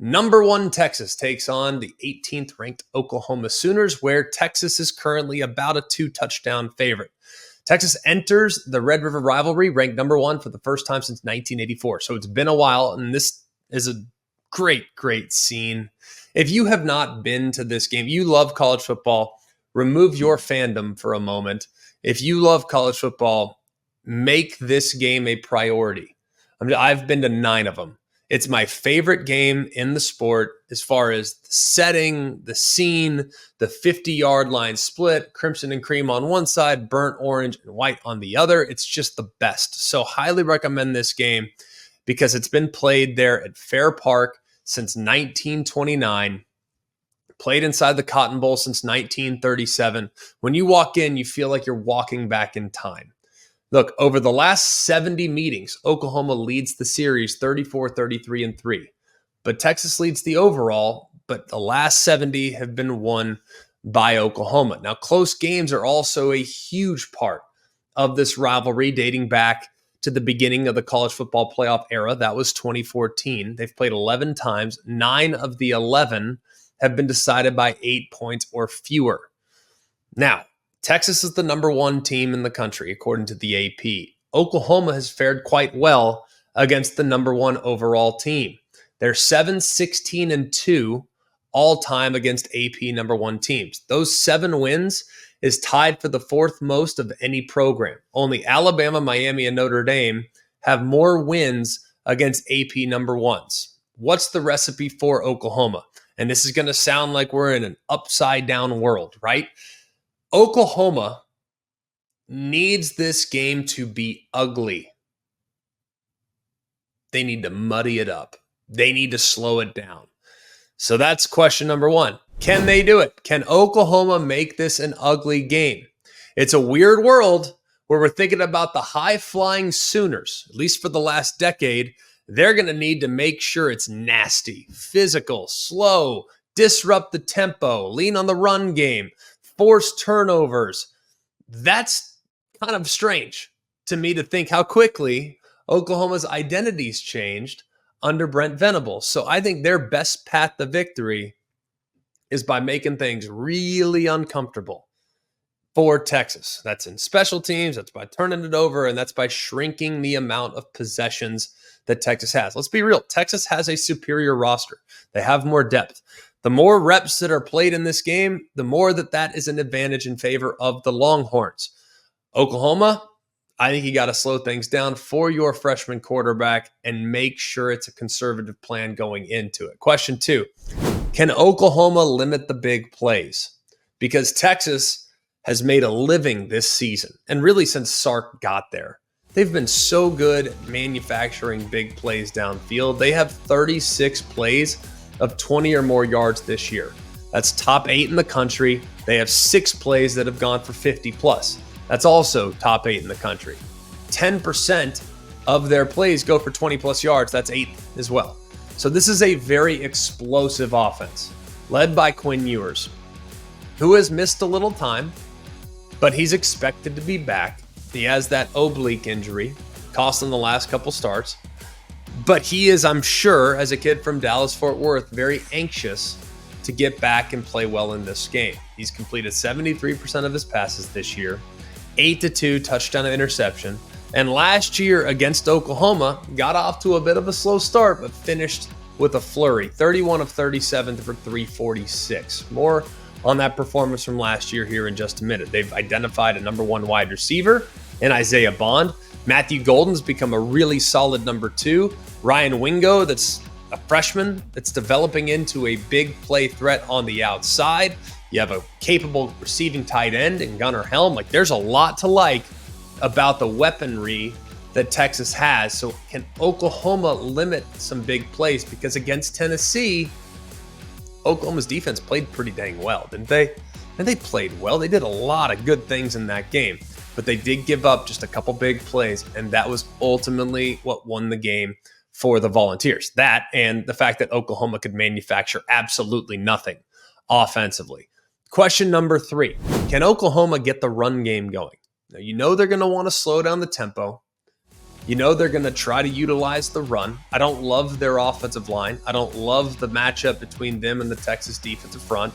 Number one Texas takes on the 18th ranked Oklahoma Sooners, where Texas is currently about a 2-touchdown favorite. Texas enters the Red River Rivalry ranked number one for the first time since 1984. So it's been a while, and this is a great scene. If you have not been to this game, you love college football, remove your fandom for a moment. If you love college football, make this game a priority. I've been to 9 of them. It's my favorite game in the sport as far as the setting, the scene, the 50-yard line split, crimson and cream on one side, burnt orange and white on the other. It's just the best. So highly recommend this game because it's been played there at Fair Park since 1929, played inside the Cotton Bowl since 1937. When you walk in, you feel like you're walking back in time. Look, over the last 70 meetings, Oklahoma leads the series 34, 33, and 3. But Texas leads the overall, but the last 70 have been won by Oklahoma. Now, close games are also a huge part of this rivalry dating back to the beginning of the college football playoff era. That was 2014. They've played 11 times. 9 of the 11 have been decided by 8 points or fewer. Now, Texas is the number one team in the country, according to the AP. Oklahoma has fared quite well against the number one overall team. They're 7-16-2 all-time against AP number one teams. Those 7 wins is tied for the 4th most of any program. Only Alabama, Miami, and Notre Dame have more wins against AP number ones. What's the recipe for Oklahoma? And this is going to sound like we're in an upside-down world, right? Oklahoma needs this game to be ugly. They need to muddy it up. They need to slow it down. So that's question number 1. Can they do it? Can Oklahoma make this an ugly game? It's a weird world where we're thinking about the high-flying Sooners, at least for the last decade. They're going to need to make sure it's nasty, physical, slow, disrupt the tempo, lean on the run game, force turnovers. That's kind of strange to me to think how quickly Oklahoma's identity's changed under Brent Venables. So I think their best path to victory is by making things really uncomfortable for Texas. That's in special teams, that's by turning it over, and that's by shrinking the amount of possessions that Texas has. Let's be real. Texas has a superior roster. They have more depth. The more reps that are played in this game, the more that is an advantage in favor of the Longhorns. Oklahoma, I think you got to slow things down for your freshman quarterback and make sure it's a conservative plan going into it. Question 2, can Oklahoma limit the big plays? Because Texas has made a living this season, and really since Sark got there. They've been so good at manufacturing big plays downfield. They have 36 plays of 20 or more yards this year. That's top 8 in the country. They have 6 plays that have gone for 50 plus. That's also top 8 in the country. 10% of their plays go for 20 plus yards. That's 8th as well. So this is a very explosive offense led by Quinn Ewers, who has missed a little time, but he's expected to be back. He has that oblique injury, cost him the last couple starts. But he is, I'm sure, as a kid from Dallas-Fort Worth, very anxious to get back and play well in this game. He's completed 73% of his passes this year, 8-2 touchdown to interception. And last year against Oklahoma, got off to a bit of a slow start, but finished with a flurry. 31 of 37 for 346. More on that performance from last year here in just a minute. They've identified a number 1 wide receiver in Isaiah Bond. Matthew Golden's become a really solid number 2. Ryan Wingo, that's a freshman that's developing into a big play threat on the outside. You have a capable receiving tight end in Gunnar Helm. Like, there's a lot to like about the weaponry that Texas has. So can Oklahoma limit some big plays? Because against Tennessee, Oklahoma's defense played pretty dang well, didn't they? And they played well. They did a lot of good things in that game. But they did give up just a couple big plays, and that was ultimately what won the game for the Volunteers. That and the fact that Oklahoma could manufacture absolutely nothing offensively. Question number 3, can Oklahoma get the run game going? Now, you know they're going to want to slow down the tempo. You know they're going to try to utilize the run. I don't love their offensive line. I don't love the matchup between them and the Texas defensive front.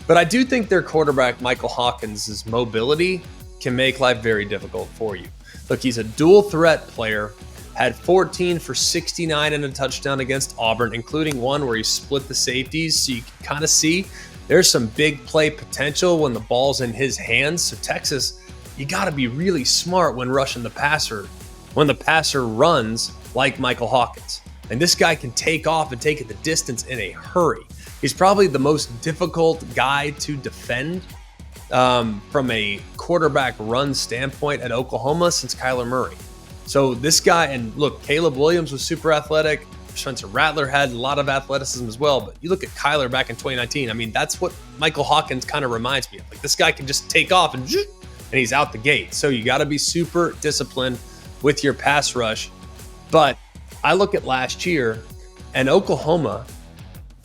But I do think their quarterback, Michael Hawkins' mobility can make life very difficult for you. Look, he's a dual threat player, had 14 for 69 and a touchdown against Auburn, including one where he split the safeties. So you can kind of see there's some big play potential when the ball's in his hands. So Texas, you got to be really smart when rushing the passer, when the passer runs like Michael Hawkins. And this guy can take off and take it the distance in a hurry. He's probably the most difficult guy to defend from a quarterback run standpoint at Oklahoma since Kyler Murray. So this guy, and look, Caleb Williams was super athletic. Spencer Rattler had a lot of athleticism as well. But you look at Kyler back in 2019, I mean, that's what Michael Hawkins kind of reminds me of. Like, this guy can just take off and he's out the gate. So you got to be super disciplined with your pass rush. But I look at last year, and Oklahoma,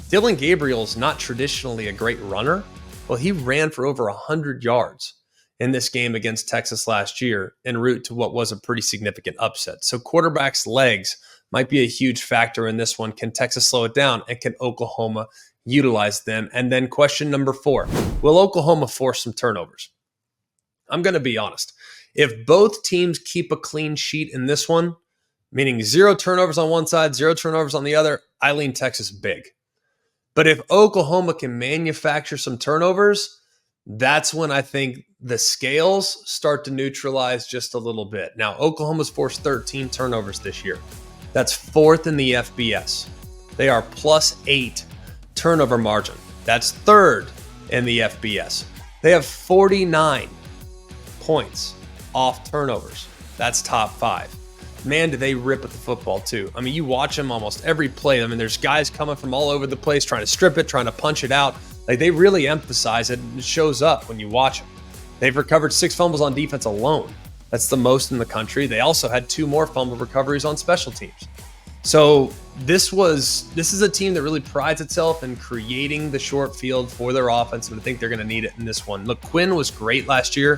Dylan Gabriel's not traditionally a great runner. Well, he ran for over 100 yards in this game against Texas last year en route to what was a pretty significant upset. So quarterbacks' legs might be a huge factor in this one. Can Texas slow it down, and can Oklahoma utilize them? And then question number 4, will Oklahoma force some turnovers? I'm going to be honest. If both teams keep a clean sheet in this one, meaning 0 turnovers on one side, 0 turnovers on the other, I lean Texas big. But if Oklahoma can manufacture some turnovers, that's when I think the scales start to neutralize just a little bit. Now, Oklahoma's forced 13 turnovers this year. That's 4th in the FBS. They are +8 turnover margin. That's 3rd in the FBS. They have 49 points off turnovers. That's top 5. Man, do they rip at the football too. I mean, you watch them almost every play. I mean, there's guys coming from all over the place trying to strip it, trying to punch it out. Like, they really emphasize it, and it shows up when you watch them. They've recovered 6 fumbles on defense alone. That's the most in the country. They also had 2 more fumble recoveries on special teams. So this is a team that really prides itself in creating the short field for their offense, and I think they're going to need it in this one. Look, Quinn was great last year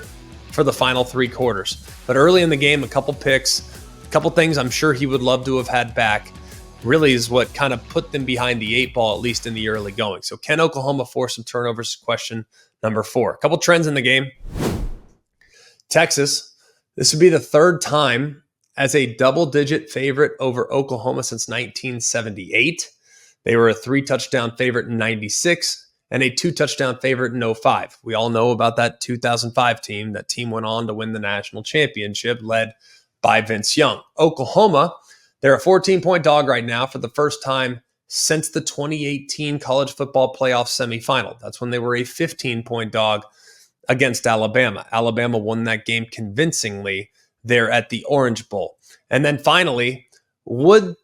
for the final 3 quarters, but early in the game, a couple picks, a couple things I'm sure he would love to have had back, really is what kind of put them behind the 8 ball, at least in the early going. So can Oklahoma force some turnovers? Question number 4. A couple trends in the game. Texas, this would be the 3rd time as a double-digit favorite over Oklahoma since 1978. They were a 3-touchdown favorite in 96 and a 2-touchdown favorite in 05. We all know about that 2005 team. That team went on to win the national championship, led by Vince Young. Oklahoma, they're a 14-point dog right now for the first time since the 2018 college football playoff semifinal. That's when they were a 15-point dog against Alabama. Alabama won that game convincingly there at the Orange Bowl. And then finally, with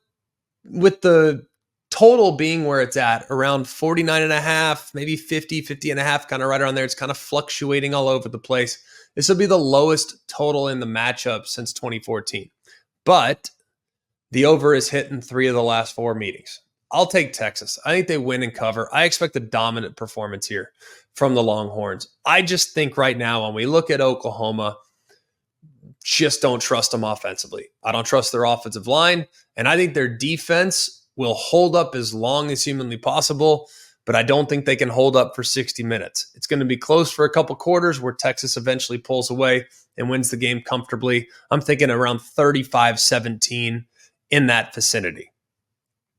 the total being where it's at, around 49.5, maybe 50 and a half, kind of right around there. It's kind of fluctuating all over the place. This will be the lowest total in the matchup since 2014. But the over is hit in 3 of the last 4 meetings. I'll take Texas. I think they win and cover. I expect a dominant performance here from the Longhorns. I just think right now when we look at Oklahoma, just don't trust them offensively. I don't trust their offensive line, and I think their defense will hold up as long as humanly possible, but I don't think they can hold up for 60 minutes. It's going to be close for a couple quarters where Texas eventually pulls away and wins the game comfortably. I'm thinking around 35-17 in that vicinity.